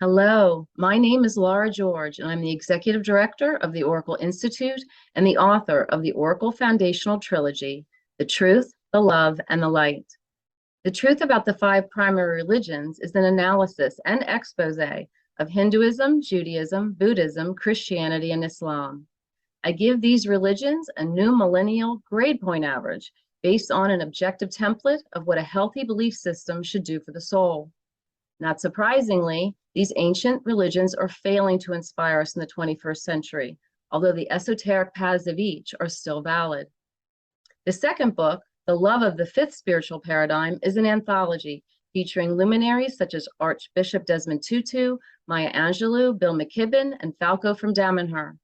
Hello, my name is Laura George, and I'm the Executive Director of the Oracle Institute and the author of the Oracle Foundational Trilogy, The Truth, the Love, and the Light. The truth about the five primary religions is an analysis and expose of Hinduism, Judaism, Buddhism, Christianity, and Islam. I give these religions a new millennial grade point average based on an objective template of what a healthy belief system should do for the soul. Not surprisingly, these ancient religions are failing to inspire us in the 21st century, although the esoteric paths of each are still valid. The second book, The Love of the Fifth Spiritual Paradigm, is an anthology featuring luminaries such as Archbishop Desmond Tutu, Maya Angelou, Bill McKibben, and Falco from Damanhur.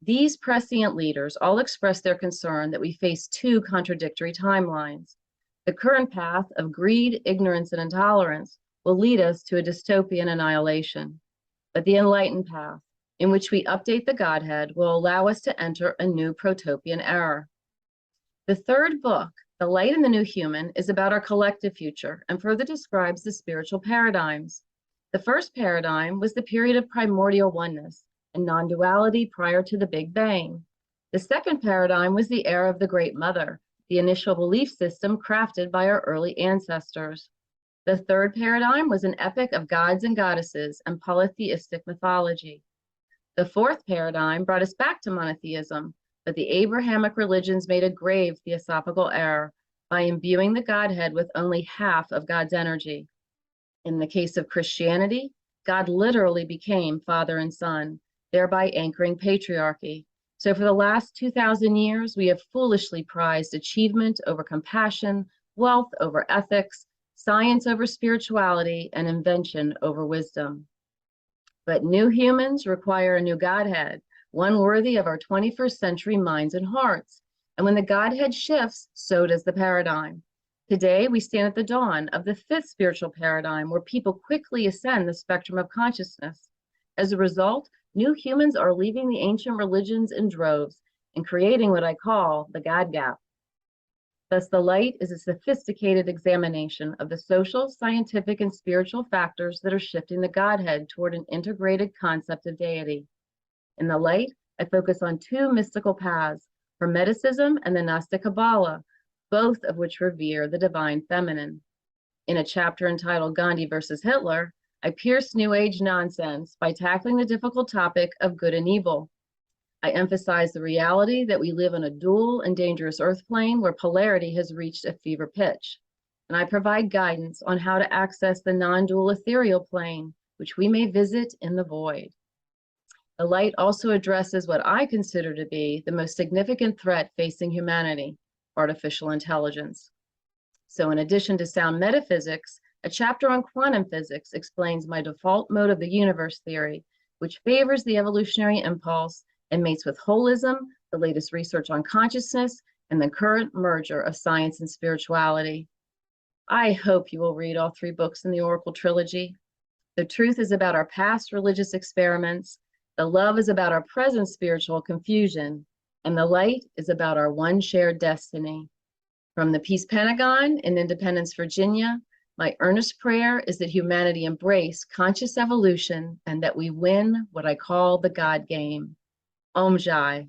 These prescient leaders all express their concern that we face two contradictory timelines. The current path of greed, ignorance, and intolerance will lead us to a dystopian annihilation. But the enlightened path, in which we update the Godhead, will allow us to enter a new protopian era. The third book, The Light in the New Human, is about our collective future and further describes the spiritual paradigms. The first paradigm was the period of primordial oneness and non-duality prior to the Big Bang. The second paradigm was the era of the Great Mother, the initial belief system crafted by our early ancestors. The third paradigm was an epic of gods and goddesses and polytheistic mythology. The fourth paradigm brought us back to monotheism, but the Abrahamic religions made a grave theosophical error by imbuing the Godhead with only half of God's energy. In the case of Christianity, God literally became Father and Son, thereby anchoring patriarchy. So for the last 2,000 years, we have foolishly prized achievement over compassion, wealth over ethics, science over spirituality, and invention over wisdom. But new humans require a new Godhead, one worthy of our 21st century minds and hearts. And when the Godhead shifts, so does the paradigm. Today, we stand at the dawn of the fifth spiritual paradigm, where people quickly ascend the spectrum of consciousness. As a result, new humans are leaving the ancient religions in droves and creating what I call the God gap. Thus, the light is a sophisticated examination of the social, scientific, and spiritual factors that are shifting the Godhead toward an integrated concept of deity. In the light, I focus on two mystical paths, Hermeticism and the Gnostic Kabbalah, both of which revere the divine feminine. In a chapter entitled Gandhi versus Hitler, I pierce New Age nonsense by tackling the difficult topic of good and evil. I emphasize the reality that we live on a dual and dangerous earth plane where polarity has reached a fever pitch. And I provide guidance on how to access the non-dual ethereal plane, which we may visit in the void. The light also addresses what I consider to be the most significant threat facing humanity, artificial intelligence. So in addition to sound metaphysics, a chapter on quantum physics explains my default mode of the universe theory, which favors the evolutionary impulse and mates with holism, the latest research on consciousness, and the current merger of science and spirituality. I hope you will read all three books in the Oracle Trilogy. The truth is about our past religious experiments, the love is about our present spiritual confusion, and the light is about our one shared destiny. From the Peace Pentagon in Independence, Virginia, my earnest prayer is that humanity embrace conscious evolution and that we win what I call the God game. Om Jai.